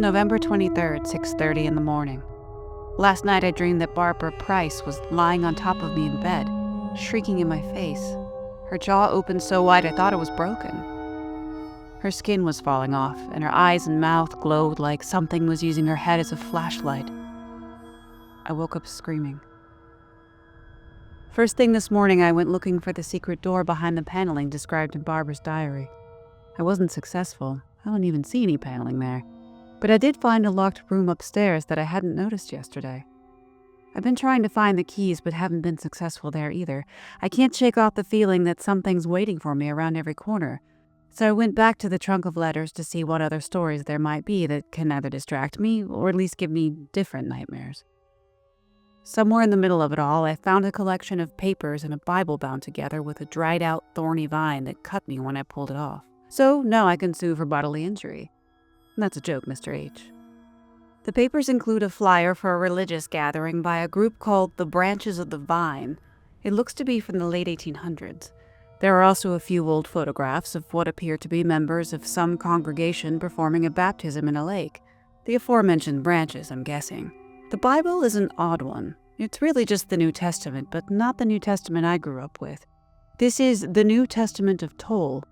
November 23rd, 6:30 in the morning. Last night I dreamed that Barbara Price was lying on top of me in bed, shrieking in my face. Her jaw opened so wide I thought it was broken. Her skin was falling off, and her eyes and mouth glowed like something was using her head as a flashlight. I woke up screaming. First thing this morning, I went looking for the secret door behind the paneling described in Barbara's diary. I wasn't successful. I don't even see any paneling there. But I did find a locked room upstairs that I hadn't noticed yesterday. I've been trying to find the keys but haven't been successful there either. I can't shake off the feeling that something's waiting for me around every corner. So I went back to the trunk of letters to see what other stories there might be that can either distract me or at least give me different nightmares. Somewhere in the middle of it all, I found a collection of papers and a Bible bound together with a dried-out thorny vine that cut me when I pulled it off. So now I can sue for bodily injury. That's a joke, Mr. H. The papers include a flyer for a religious gathering by a group called the Branches of the Vine. It looks to be from the late 1800s. There are also a few old photographs of what appear to be members of some congregation performing a baptism in a lake. The aforementioned branches, I'm guessing. The Bible is an odd one. It's really just the New Testament, but not the New Testament I grew up with. This is the New Testament of Towell.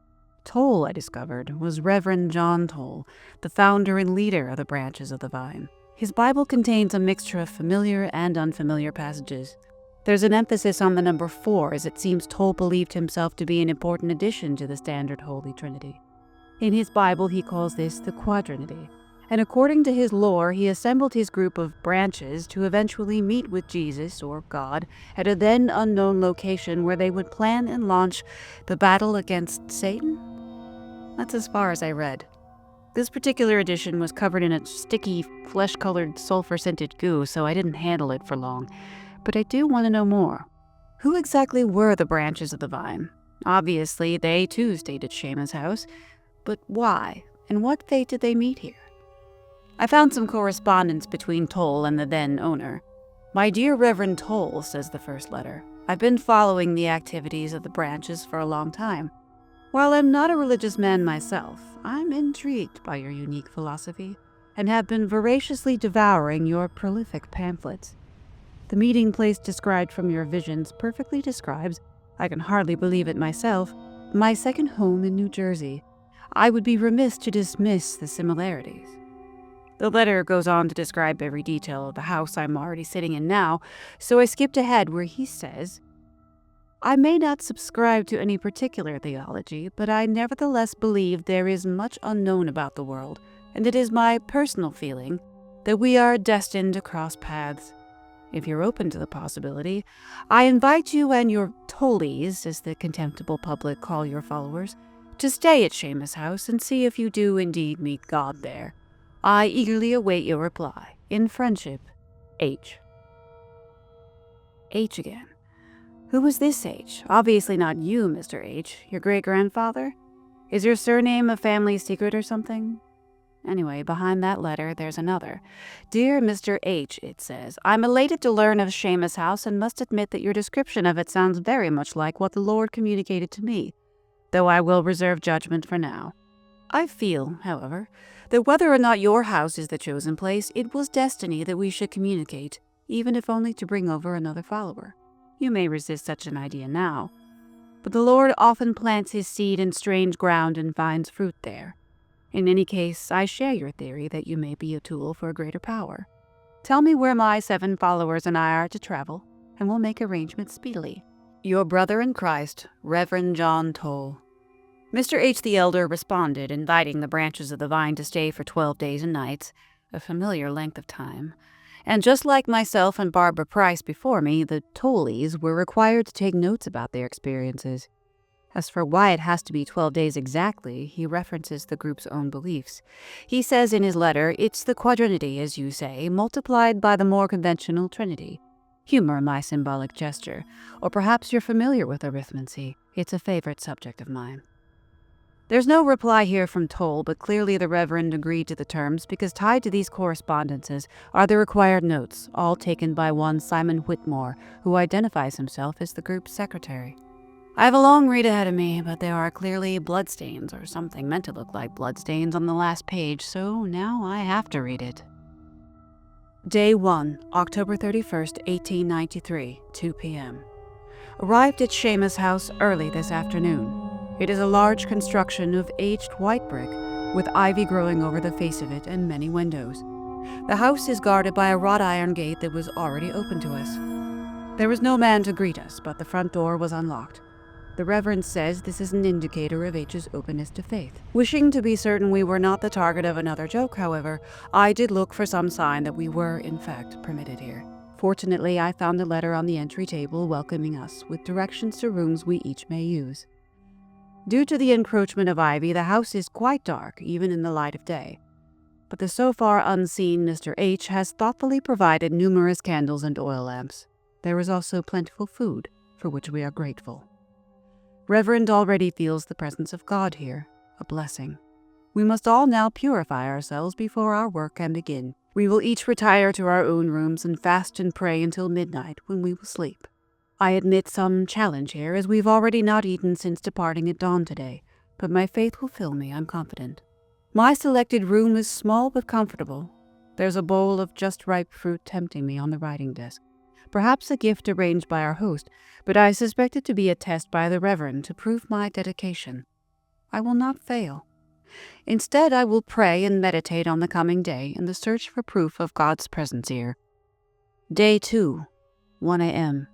Towell, I discovered, was Reverend John Towell, the founder and leader of the Branches of the Vine. His Bible contains a mixture of familiar and unfamiliar passages. There's an emphasis on the number 4, as it seems Towell believed himself to be an important addition to the standard Holy Trinity. In his Bible, he calls this the Quadrinity, and according to his lore, he assembled his group of branches to eventually meet with Jesus, or God, at a then unknown location where they would plan and launch the battle against Satan? That's as far as I read. This particular edition was covered in a sticky, flesh-colored, sulfur-scented goo, so I didn't handle it for long. But I do want to know more. Who exactly were the Branches of the Vine? Obviously, they too stayed at Seamus House. But why? And what fate did they meet here? I found some correspondence between Towell and the then owner. "My dear Reverend Towell," says the first letter, "I've been following the activities of the Branches for a long time. While I'm not a religious man myself, I'm intrigued by your unique philosophy and have been voraciously devouring your prolific pamphlets. The meeting place described from your visions perfectly describes, I can hardly believe it myself, my second home in New Jersey. I would be remiss to dismiss the similarities." The letter goes on to describe every detail of the house I'm already sitting in now, so I skipped ahead where he says, "I may not subscribe to any particular theology, but I nevertheless believe there is much unknown about the world, and it is my personal feeling that we are destined to cross paths. If you're open to the possibility, I invite you and your Tollies, as the contemptible public call your followers, to stay at Seamus House and see if you do indeed meet God there. I eagerly await your reply. In friendship, H." H again. Who was this H? Obviously not you, Mr. H. Your great-grandfather? Is your surname a family secret or something? Anyway, behind that letter, there's another. "Dear Mr. H," it says, "I'm elated to learn of Seamus House and must admit that your description of it sounds very much like what the Lord communicated to me, though I will reserve judgment for now. I feel, however, that whether or not your house is the chosen place, it was destiny that we should communicate, even if only to bring over another follower. You may resist such an idea now, but the Lord often plants his seed in strange ground and finds fruit there. In any case, I share your theory that you may be a tool for a greater power. Tell me where my 7 followers and I are to travel, and we'll make arrangements speedily. Your brother in Christ, Reverend John Towell." Mr. H. the Elder responded, inviting the Branches of the Vine to stay for 12 days and nights, a familiar length of time. And just like myself and Barbara Price before me, the Tollies were required to take notes about their experiences. As for why it has to be 12 days exactly, he references the group's own beliefs. He says in his letter, "It's the Quadrinity, as you say, multiplied by the more conventional Trinity. Humor my symbolic gesture, or perhaps you're familiar with arithmancy. It's a favorite subject of mine." There's no reply here from Towell, but clearly the Reverend agreed to the terms because tied to these correspondences are the required notes, all taken by one Simon Whitmore, who identifies himself as the group's secretary. I have a long read ahead of me, but there are clearly bloodstains or something meant to look like bloodstains on the last page, so now I have to read it. Day 1, October 31st, 1893, 2 p.m. Arrived at Seamus House early this afternoon. It is a large construction of aged white brick, with ivy growing over the face of it and many windows. The house is guarded by a wrought iron gate that was already open to us. There was no man to greet us, but the front door was unlocked. The Reverend says this is an indicator of H's openness to faith. Wishing to be certain we were not the target of another joke, however, I did look for some sign that we were, in fact, permitted here. Fortunately, I found a letter on the entry table welcoming us, with directions to rooms we each may use. Due to the encroachment of ivy, the house is quite dark, even in the light of day. But the so far unseen Mr. H has thoughtfully provided numerous candles and oil lamps. There is also plentiful food, for which we are grateful. Reverend already feels the presence of God here, a blessing. We must all now purify ourselves before our work can begin. We will each retire to our own rooms and fast and pray until midnight, when we will sleep. I admit some challenge here, as we've already not eaten since departing at dawn today, but my faith will fill me, I'm confident. My selected room is small but comfortable. There's a bowl of just ripe fruit tempting me on the writing desk. Perhaps a gift arranged by our host, but I suspect it to be a test by the Reverend to prove my dedication. I will not fail. Instead, I will pray and meditate on the coming day in the search for proof of God's presence here. Day 2, 1 a.m.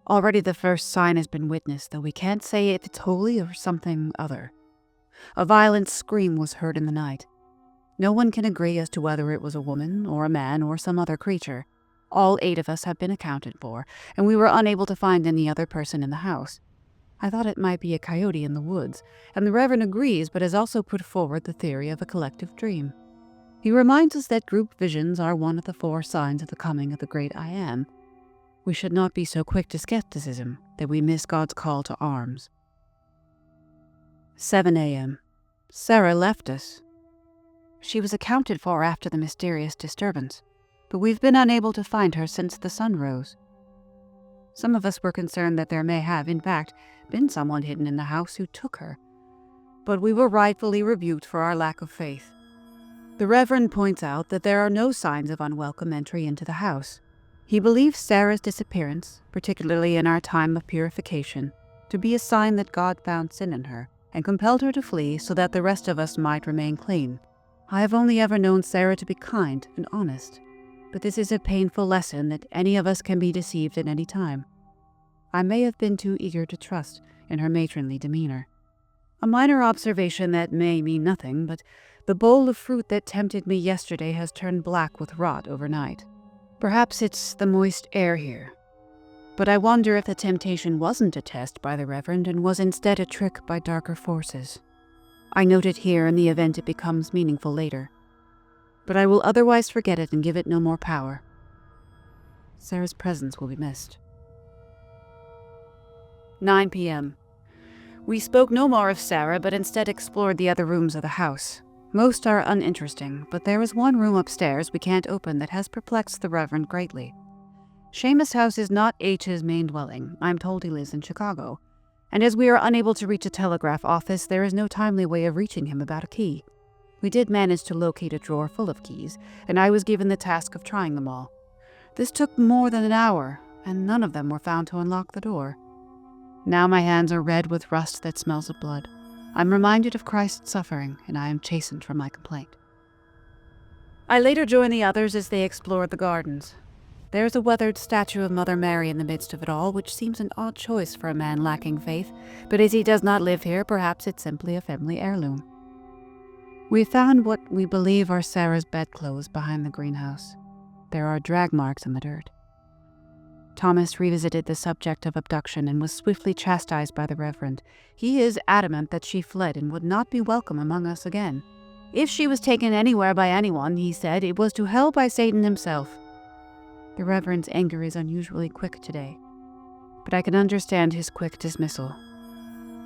Already the first sign has been witnessed, though we can't say if it's holy or something other. A violent scream was heard in the night. No one can agree as to whether it was a woman or a man or some other creature. All 8 of us have been accounted for, and we were unable to find any other person in the house. I thought it might be a coyote in the woods, and the Reverend agrees but has also put forward the theory of a collective dream. He reminds us that group visions are one of the 4 signs of the coming of the great I Am. We should not be so quick to skepticism that we miss God's call to arms. 7 a.m. Sarah left us. She was accounted for after the mysterious disturbance, but we've been unable to find her since the sun rose. Some of us were concerned that there may have, in fact, been someone hidden in the house who took her, but we were rightfully rebuked for our lack of faith. The Reverend points out that there are no signs of unwelcome entry into the house. He believes Sarah's disappearance, particularly in our time of purification, to be a sign that God found sin in her and compelled her to flee so that the rest of us might remain clean. I have only ever known Sarah to be kind and honest, but this is a painful lesson that any of us can be deceived at any time. I may have been too eager to trust in her matronly demeanor. A minor observation that may mean nothing, but the bowl of fruit that tempted me yesterday has turned black with rot overnight. Perhaps it's the moist air here. But I wonder if the temptation wasn't a test by the Reverend and was instead a trick by darker forces. I note it here in the event it becomes meaningful later, but I will otherwise forget it and give it no more power. Sarah's presence will be missed. 9 p.m. We spoke no more of Sarah, but instead explored the other rooms of the house. Most are uninteresting, but there is one room upstairs we can't open that has perplexed the Reverend greatly. Seamus House is not H's main dwelling. I'm told he lives in Chicago. And as we are unable to reach a telegraph office, there is no timely way of reaching him about a key. We did manage to locate a drawer full of keys, and I was given the task of trying them all. This took more than an hour, and none of them were found to unlock the door. Now my hands are red with rust that smells of blood. I'm reminded of Christ's suffering, and I am chastened from my complaint. I later join the others as they explore the gardens. There's a weathered statue of Mother Mary in the midst of it all, which seems an odd choice for a man lacking faith, but as he does not live here, perhaps it's simply a family heirloom. We found what we believe are Sarah's bedclothes behind the greenhouse. There are drag marks in the dirt. Thomas revisited the subject of abduction and was swiftly chastised by the Reverend. He is adamant that she fled and would not be welcome among us again. If she was taken anywhere by anyone, he said, it was to hell by Satan himself. The Reverend's anger is unusually quick today, but I can understand his quick dismissal.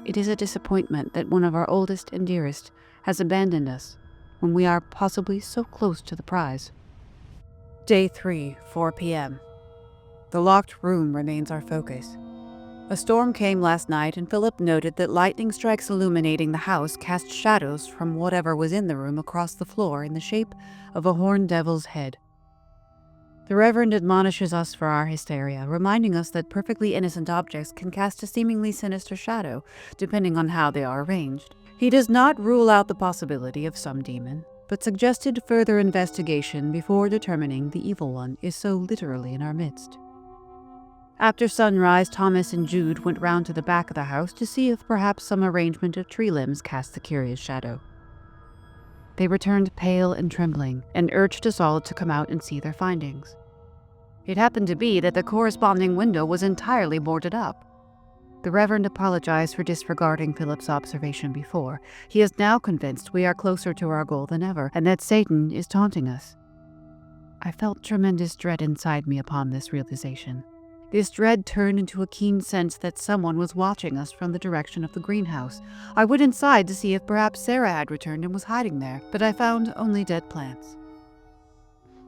It is a disappointment that one of our oldest and dearest has abandoned us when we are possibly so close to the prize. Day 3, 4 p.m. The locked room remains our focus. A storm came last night, and Philip noted that lightning strikes illuminating the house cast shadows from whatever was in the room across the floor in the shape of a horned devil's head. The Reverend admonishes us for our hysteria, reminding us that perfectly innocent objects can cast a seemingly sinister shadow, depending on how they are arranged. He does not rule out the possibility of some demon, but suggested further investigation before determining the evil one is so literally in our midst. After sunrise, Thomas and Jude went round to the back of the house to see if perhaps some arrangement of tree limbs cast the curious shadow. They returned pale and trembling, and urged us all to come out and see their findings. It happened to be that the corresponding window was entirely boarded up. The Reverend apologized for disregarding Philip's observation before. He is now convinced we are closer to our goal than ever, and that Satan is taunting us. I felt tremendous dread inside me upon this realization. This dread turned into a keen sense that someone was watching us from the direction of the greenhouse. I went inside to see if perhaps Sarah had returned and was hiding there, but I found only dead plants.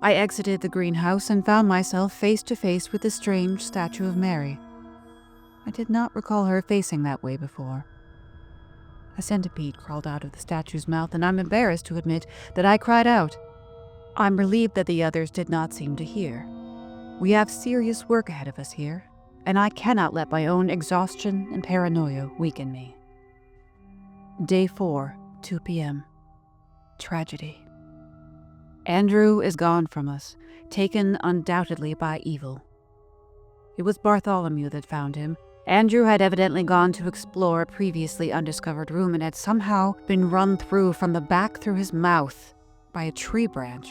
I exited the greenhouse and found myself face to face with the strange statue of Mary. I did not recall her facing that way before. A centipede crawled out of the statue's mouth, and I'm embarrassed to admit that I cried out. I'm relieved that the others did not seem to hear. We have serious work ahead of us here, and I cannot let my own exhaustion and paranoia weaken me. Day 4, 2 p.m. Tragedy. Andrew is gone from us, taken undoubtedly by evil. It was Bartholomew that found him. Andrew had evidently gone to explore a previously undiscovered room and had somehow been run through from the back through his mouth by a tree branch.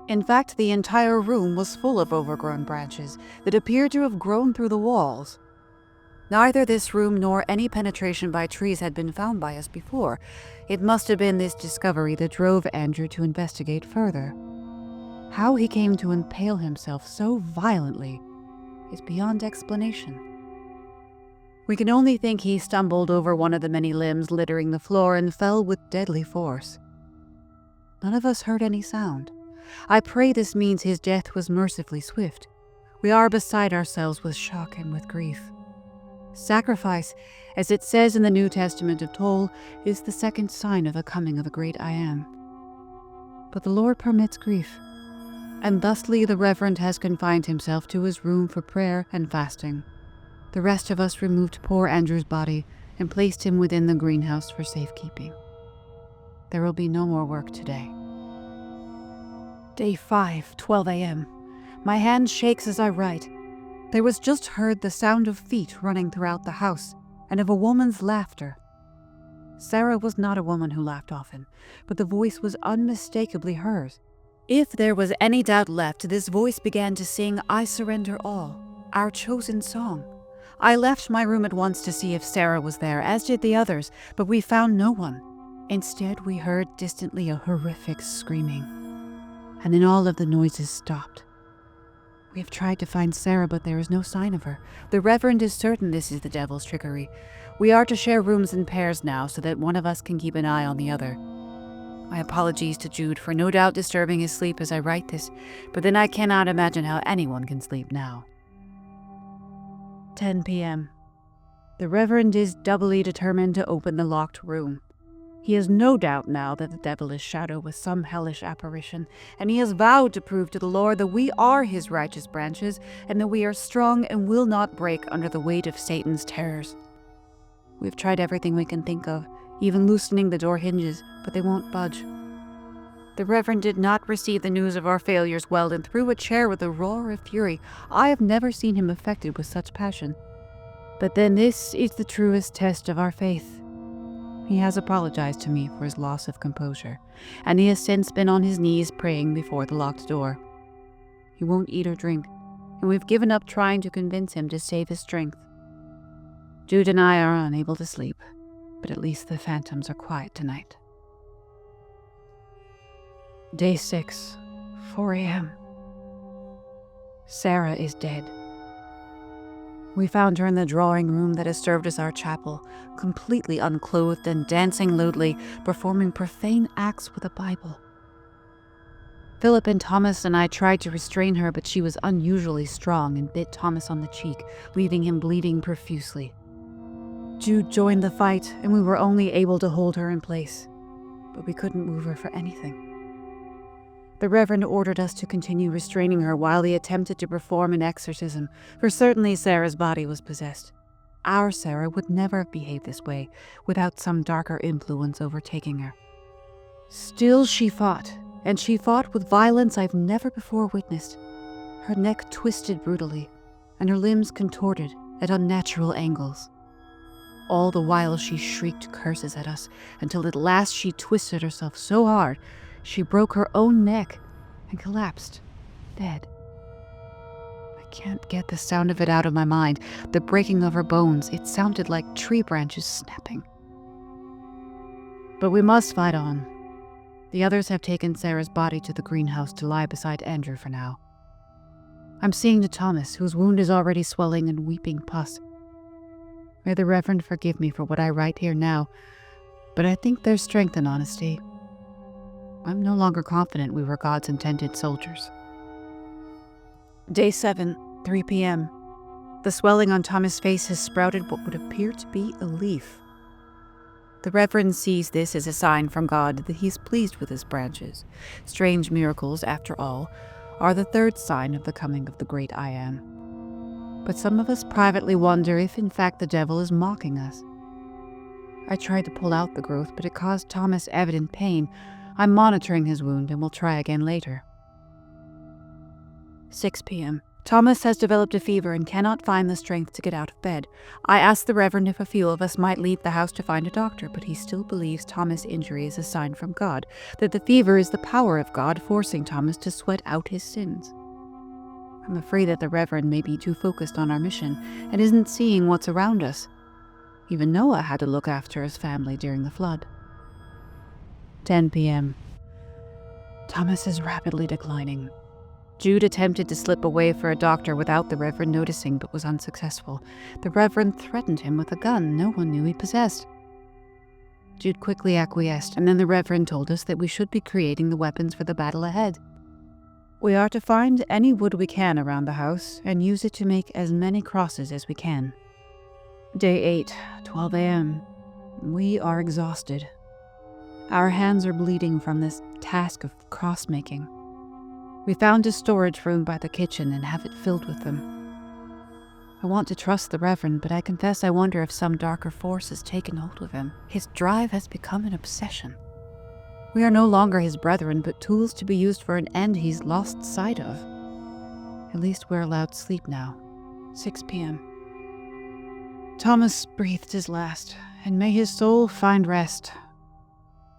In fact, the entire room was full of overgrown branches that appeared to have grown through the walls. Neither this room nor any penetration by trees had been found by us before. It must have been this discovery that drove Andrew to investigate further. How he came to impale himself so violently is beyond explanation. We can only think he stumbled over one of the many limbs littering the floor and fell with deadly force. None of us heard any sound. I pray this means his death was mercifully swift. We are beside ourselves with shock and with grief. Sacrifice, as it says in the New Testament of Toll, is the second sign of the coming of the great I Am. But the Lord permits grief, and thusly the Reverend has confined himself to his room for prayer and fasting. The rest of us removed poor Andrew's body and placed him within the greenhouse for safekeeping. There will be no more work today. Day 5, 12 a.m. My hand shakes as I write. There was just heard the sound of feet running throughout the house, and of a woman's laughter. Sarah was not a woman who laughed often, but the voice was unmistakably hers. If there was any doubt left, this voice began to sing I Surrender All, our chosen song. I left my room at once to see if Sarah was there, as did the others, but we found no one. Instead, we heard distantly a horrific screaming, and then all of the noises stopped. We have tried to find Sarah, but there is no sign of her. The Reverend is certain this is the devil's trickery. We are to share rooms in pairs now, so that one of us can keep an eye on the other. My apologies to Jude for no doubt disturbing his sleep as I write this, but then I cannot imagine how anyone can sleep now. 10 p.m. The Reverend is doubly determined to open the locked room. He has no doubt now that the devilish shadow was some hellish apparition, and he has vowed to prove to the Lord that we are his righteous branches, and that we are strong and will not break under the weight of Satan's terrors. We've tried everything we can think of, even loosening the door hinges, but they won't budge. The Reverend did not receive the news of our failures well and threw a chair with a roar of fury. I have never seen him affected with such passion. But then this is the truest test of our faith. He has apologized to me for his loss of composure, and he has since been on his knees praying before the locked door. He won't eat or drink, and we've given up trying to convince him to save his strength. Jude and I are unable to sleep, but at least the phantoms are quiet tonight. Day 6, 4 a.m. Sarah is dead. We found her in the drawing room that has served as our chapel, completely unclothed and dancing lewdly, performing profane acts with a Bible. Philip and Thomas and I tried to restrain her, but she was unusually strong and bit Thomas on the cheek, leaving him bleeding profusely. Jude joined the fight, and we were only able to hold her in place, but we couldn't move her for anything. The Reverend ordered us to continue restraining her while he attempted to perform an exorcism, for certainly Sarah's body was possessed. Our Sarah would never have behaved this way without some darker influence overtaking her. Still she fought, and she fought with violence I've never before witnessed. Her neck twisted brutally, and her limbs contorted at unnatural angles. All the while she shrieked curses at us, until at last she twisted herself so hard she broke her own neck and collapsed, dead. I can't get the sound of it out of my mind. The breaking of her bones, it sounded like tree branches snapping. But we must fight on. The others have taken Sarah's body to the greenhouse to lie beside Andrew for now. I'm seeing to Thomas, whose wound is already swelling and weeping pus. May the Reverend forgive me for what I write here now, but I think there's strength in honesty. I'm no longer confident we were God's intended soldiers. Day 7, 3 p.m. The swelling on Thomas' face has sprouted what would appear to be a leaf. The Reverend sees this as a sign from God that he's pleased with his branches. Strange miracles, after all, are the third sign of the coming of the great I Am. But some of us privately wonder if in fact the devil is mocking us. I tried to pull out the growth, but it caused Thomas evident pain. I'm monitoring his wound and will try again later. 6 p.m. Thomas has developed a fever and cannot find the strength to get out of bed. I asked the Reverend if a few of us might leave the house to find a doctor, but he still believes Thomas' injury is a sign from God, that the fever is the power of God forcing Thomas to sweat out his sins. I'm afraid that the Reverend may be too focused on our mission and isn't seeing what's around us. Even Noah had to look after his family during the flood. 10 p.m. Thomas is rapidly declining. Jude attempted to slip away for a doctor without the Reverend noticing, but was unsuccessful. The Reverend threatened him with a gun no one knew he possessed. Jude quickly acquiesced, and then the Reverend told us that we should be creating the weapons for the battle ahead. We are to find any wood we can around the house and use it to make as many crosses as we can. Day 8, 12 a.m. We are exhausted. Our hands are bleeding from this task of cross-making. We found a storage room by the kitchen and have it filled with them. I want to trust the Reverend, but I confess I wonder if some darker force has taken hold of him. His drive has become an obsession. We are no longer his brethren, but tools to be used for an end he's lost sight of. At least we're allowed sleep now. 6 p.m. Thomas breathed his last, and may his soul find rest.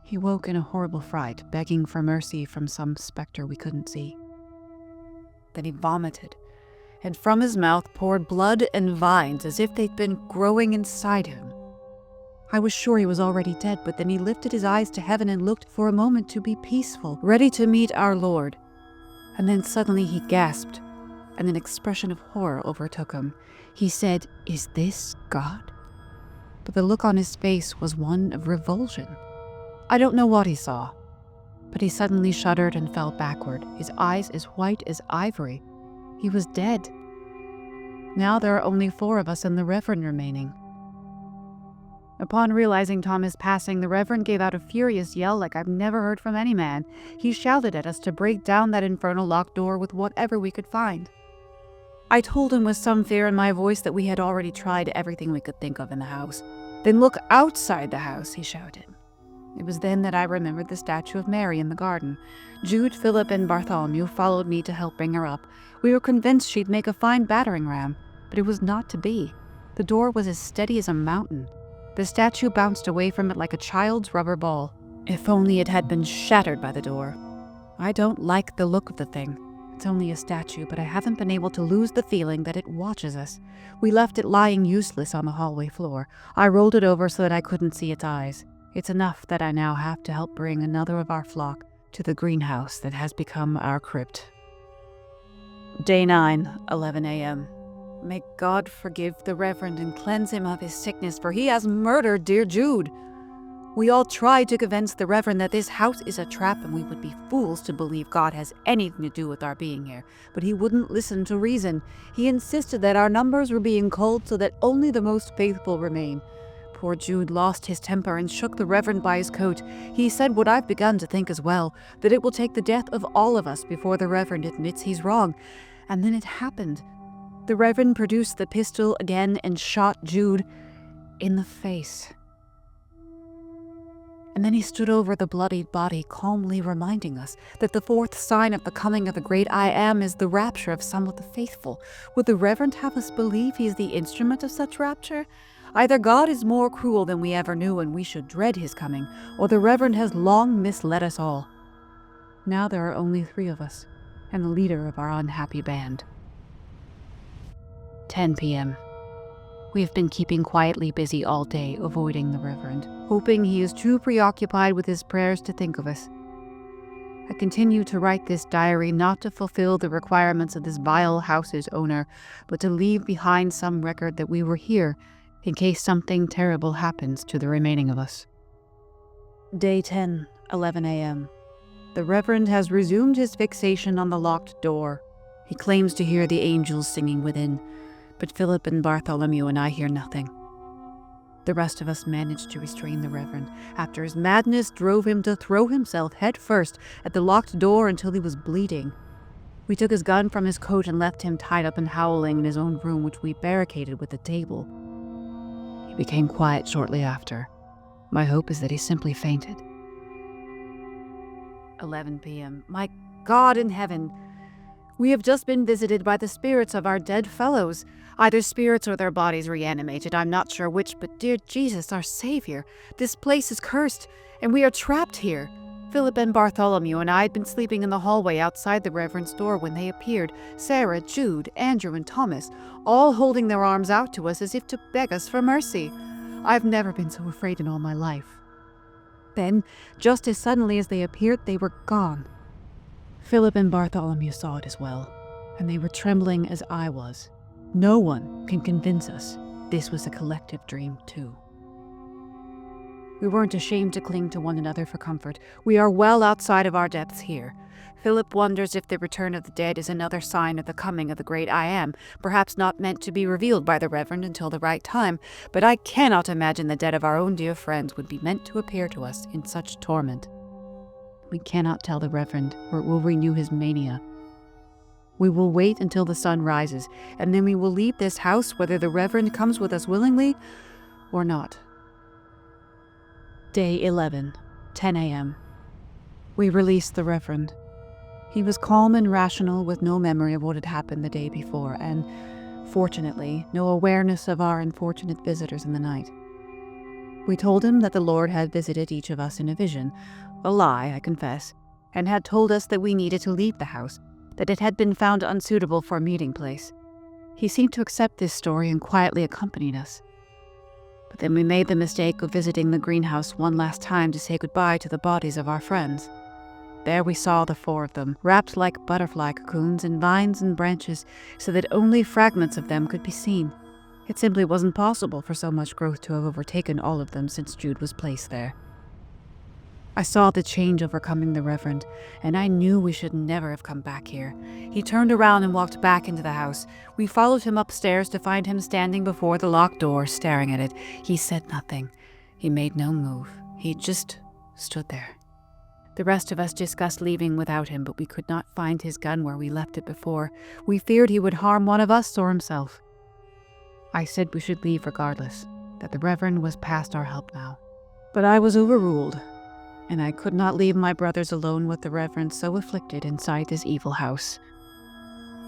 He woke in a horrible fright, begging for mercy from some specter we couldn't see. Then he vomited, and from his mouth poured blood and vines as if they'd been growing inside him. I was sure he was already dead, but then he lifted his eyes to heaven and looked for a moment to be peaceful, ready to meet our Lord. And then suddenly he gasped, and an expression of horror overtook him. He said, "Is this God?" But the look on his face was one of revulsion. I don't know what he saw, but he suddenly shuddered and fell backward, his eyes as white as ivory. He was dead. Now there are only 4 of us and the Reverend remaining. Upon realizing Thomas' passing, the Reverend gave out a furious yell like I've never heard from any man. He shouted at us to break down that infernal locked door with whatever we could find. I told him with some fear in my voice that we had already tried everything we could think of in the house. "Then look outside the house," he shouted. It was then that I remembered the statue of Mary in the garden. Jude, Philip, and Bartholomew followed me to help bring her up. We were convinced she'd make a fine battering ram, but it was not to be. The door was as steady as a mountain. The statue bounced away from it like a child's rubber ball. If only it had been shattered by the door. I don't like the look of the thing. It's only a statue, but I haven't been able to lose the feeling that it watches us. We left it lying useless on the hallway floor. I rolled it over so that I couldn't see its eyes. It's enough that I now have to help bring another of our flock to the greenhouse that has become our crypt. Day 9, 11 a.m. May God forgive the Reverend and cleanse him of his sickness, for he has murdered dear Jude. We all tried to convince the Reverend that this house is a trap and we would be fools to believe God has anything to do with our being here, but he wouldn't listen to reason. He insisted that our numbers were being called so that only the most faithful remain. Poor Jude lost his temper and shook the Reverend by his coat. He said what I've begun to think as well, that it will take the death of all of us before the Reverend admits he's wrong. And then it happened. The Reverend produced the pistol again and shot Jude in the face. And then he stood over the bloodied body, calmly reminding us that the fourth sign of the coming of the great I Am is the rapture of some of the faithful. Would the Reverend have us believe he is the instrument of such rapture? Either God is more cruel than we ever knew and we should dread his coming, or the Reverend has long misled us all. Now there are only 3 of us, and the leader of our unhappy band. 10 p.m. We have been keeping quietly busy all day, avoiding the Reverend, hoping he is too preoccupied with his prayers to think of us. I continue to write this diary not to fulfill the requirements of this vile house's owner, but to leave behind some record that we were here in case something terrible happens to the remaining of us. Day 10, 11 a.m. The Reverend has resumed his fixation on the locked door. He claims to hear the angels singing within, but Philip and Bartholomew and I hear nothing. The rest of us managed to restrain the Reverend after his madness drove him to throw himself head first at the locked door until he was bleeding. We took his gun from his coat and left him tied up and howling in his own room, which we barricaded with a table. He became quiet shortly after. My hope is that he simply fainted. 11 p.m. My God in heaven! We have just been visited by the spirits of our dead fellows. Either spirits or their bodies reanimated, I'm not sure which, but dear Jesus, our Savior, this place is cursed, and we are trapped here. Philip and Bartholomew and I had been sleeping in the hallway outside the Reverend's door when they appeared. Sarah, Jude, Andrew, and Thomas, all holding their arms out to us as if to beg us for mercy. I've never been so afraid in all my life. Then, just as suddenly as they appeared, they were gone. Philip and Bartholomew saw it as well, and they were trembling as I was. No one can convince us this was a collective dream, too. We weren't ashamed to cling to one another for comfort. We are well outside of our depths here. Philip wonders if the return of the dead is another sign of the coming of the great I Am, perhaps not meant to be revealed by the Reverend until the right time, but I cannot imagine the dead of our own dear friends would be meant to appear to us in such torment. We cannot tell the Reverend, or it will renew his mania. We will wait until the sun rises, and then we will leave this house whether the Reverend comes with us willingly or not. Day 11, 10 a.m. We released the Reverend. He was calm and rational with no memory of what had happened the day before, and, fortunately, no awareness of our unfortunate visitors in the night. We told him that the Lord had visited each of us in a vision, a lie, I confess, and had told us that we needed to leave the house, that it had been found unsuitable for a meeting place. He seemed to accept this story and quietly accompanied us. But then we made the mistake of visiting the greenhouse one last time to say goodbye to the bodies of our friends. There we saw the 4 of them, wrapped like butterfly cocoons in vines and branches, so that only fragments of them could be seen. It simply wasn't possible for so much growth to have overtaken all of them since Jude was placed there. I saw the change overcoming the Reverend, and I knew we should never have come back here. He turned around and walked back into the house. We followed him upstairs to find him standing before the locked door, staring at it. He said nothing. He made no move. He just stood there. The rest of us discussed leaving without him, but we could not find his gun where we left it before. We feared he would harm one of us or himself. I said we should leave regardless, that the Reverend was past our help now. But I was overruled, and I could not leave my brothers alone with the Reverend so afflicted inside this evil house.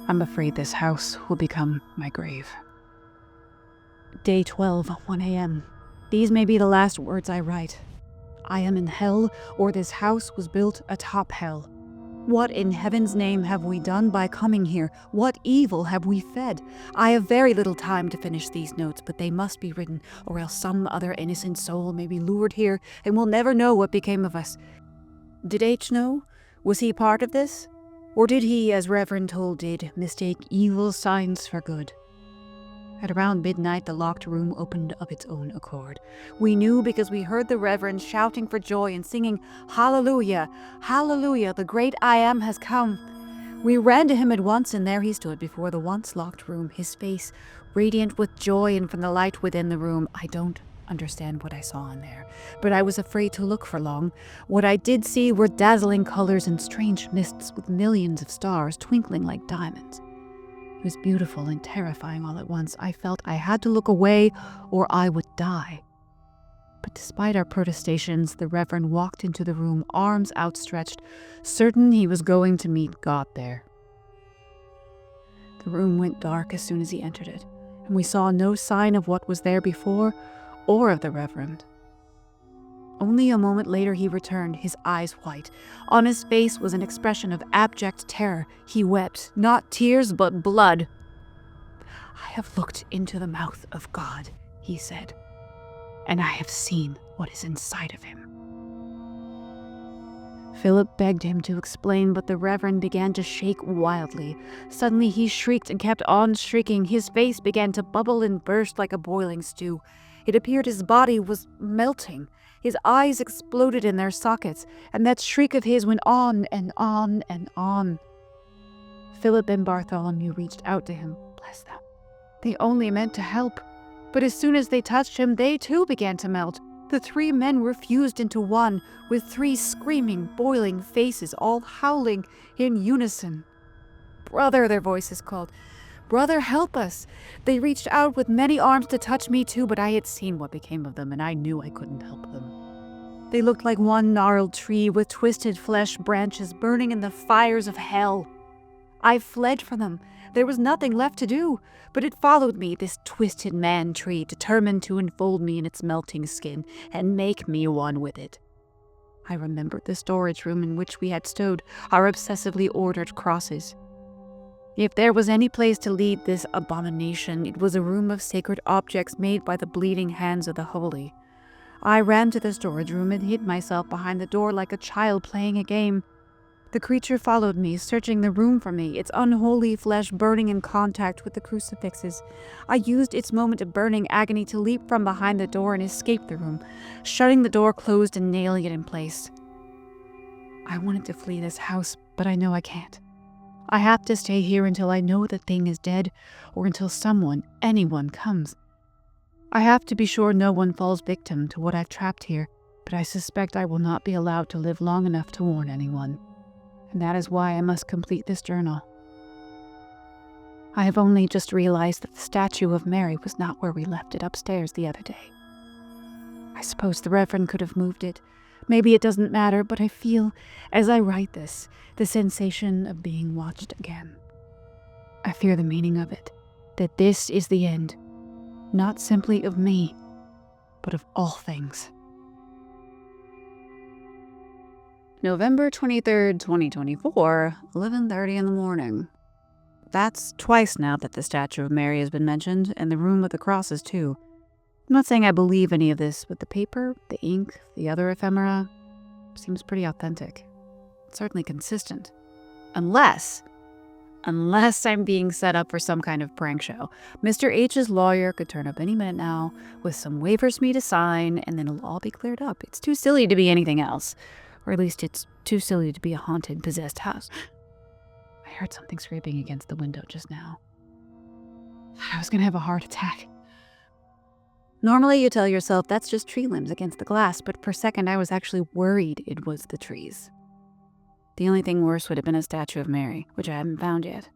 I'm afraid this house will become my grave. Day 12, 1 a.m. These may be the last words I write. I am in hell, or this house was built atop hell. What in heaven's name have we done by coming here? What evil have we fed? I have very little time to finish these notes, but they must be written, or else some other innocent soul may be lured here and will never know what became of us. Did H know? Was he part of this? Or did he, as Reverend told did, mistake evil signs for good? At around midnight, the locked room opened of its own accord. We knew because we heard the Reverend shouting for joy and singing, "Hallelujah! Hallelujah! The great I Am has come!" We ran to him at once, and there he stood before the once locked room, his face radiant with joy and from the light within the room. I don't understand what I saw in there, but I was afraid to look for long. What I did see were dazzling colors and strange mists with millions of stars twinkling like diamonds. It was beautiful and terrifying all at once. I felt I had to look away or I would die. But despite our protestations, the Reverend walked into the room, arms outstretched, certain he was going to meet God there. The room went dark as soon as he entered it, and we saw no sign of what was there before or of the Reverend. Only a moment later he returned, his eyes white. On his face was an expression of abject terror. He wept, not tears, but blood. "I have looked into the mouth of God," he said, "and I have seen what is inside of him." Philip begged him to explain, but the Reverend began to shake wildly. Suddenly he shrieked and kept on shrieking. His face began to bubble and burst like a boiling stew. It appeared his body was melting. His eyes exploded in their sockets, and that shriek of his went on and on and on. Philip and Bartholomew reached out to him. Bless them. They only meant to help. But as soon as they touched him, they too began to melt. The three men were fused into one, with three screaming, boiling faces, all howling in unison. "Brother," their voices called. "Brother, help us!" They reached out with many arms to touch me too, but I had seen what became of them, and I knew I couldn't help them. They looked like one gnarled tree with twisted flesh branches burning in the fires of hell. I fled from them. There was nothing left to do, but it followed me, this twisted man tree, determined to enfold me in its melting skin and make me one with it. I remembered the storage room in which we had stowed our obsessively ordered crosses. If there was any place to lead this abomination, it was a room of sacred objects made by the bleeding hands of the holy. I ran to the storage room and hid myself behind the door like a child playing a game. The creature followed me, searching the room for me, its unholy flesh burning in contact with the crucifixes. I used its moment of burning agony to leap from behind the door and escape the room, shutting the door closed and nailing it in place. I wanted to flee this house, but I know I can't. I have to stay here until I know the thing is dead, or until someone, anyone, comes. I have to be sure no one falls victim to what I've trapped here, but I suspect I will not be allowed to live long enough to warn anyone. And that is why I must complete this journal. I have only just realized that the statue of Mary was not where we left it upstairs the other day. I suppose the Reverend could have moved it. Maybe it doesn't matter, but I feel, as I write this, the sensation of being watched again. I fear the meaning of it, that this is the end, not simply of me, but of all things. November 23rd, 2024, 11:30 in the morning. That's twice now that the statue of Mary has been mentioned, and the room with the crosses too. I'm not saying I believe any of this, but the paper, the ink, the other ephemera, seems pretty authentic. It's certainly consistent. Unless I'm being set up for some kind of prank show. Mr. H's lawyer could turn up any minute now with some waivers for me to sign, and then it'll all be cleared up. It's too silly to be anything else. Or at least it's too silly to be a haunted, possessed house. I heard something scraping against the window just now. I was gonna have a heart attack. Normally you tell yourself that's just tree limbs against the glass, but for a second I was actually worried it was the trees. The only thing worse would have been a statue of Mary, which I haven't found yet.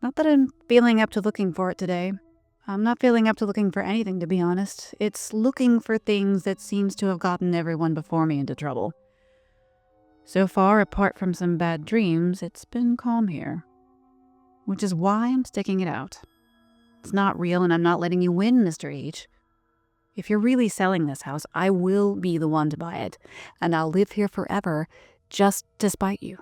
Not that I'm feeling up to looking for it today. I'm not feeling up to looking for anything, to be honest. It's looking for things that seems to have gotten everyone before me into trouble. So far, apart from some bad dreams, it's been calm here. Which is why I'm sticking it out. It's not real and I'm not letting you win, Mr. H. If you're really selling this house, I will be the one to buy it, and I'll live here forever just to spite you.